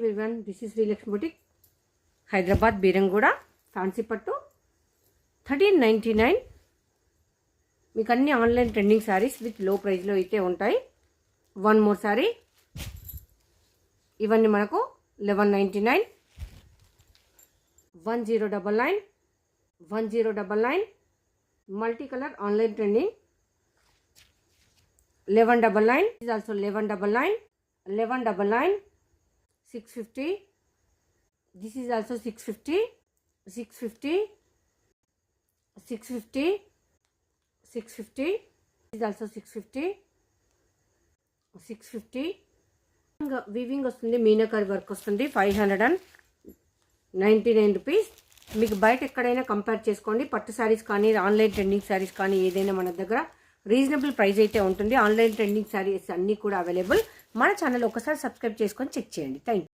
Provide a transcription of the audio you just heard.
everyone, this is Srilakshmi Boutique, Hyderabad, Biranguda, Fancy Pattu, 1399. మీకు అన్ని online trending saris with లో ప్రైస్లో అయితే ఉంటాయి. వన్ మోర్ సారీ, ఇవన్నీ మనకు 1199, 1099, 1099, multi colour online trending 1199, is also 1199, 1199, 650, this is also 650, 650, 650, 650, this is also 650, 650. Weaving వస్తుంది, meenakari work వస్తుంది, 599 రూపీస్. మీకు బయట ఎక్కడైనా కంపేర్ చేసుకోండి. పట్టు శారీస్ కానీ ఆన్లైన్ ట్రెండింగ్ శారీస్ కానీ ఏదైనా మన దగ్గర రీజనబుల్ ప్రైస్ అయితే ఉంటుంది. ఆన్లైన్ ట్రెండింగ్ శారీస్ అన్నీ కూడా అవైలబుల్. మన ఛానల్ ఒకసారి సబ్స్క్రైబ్ చేసుకొని చెక్ చేయండి. Thank you.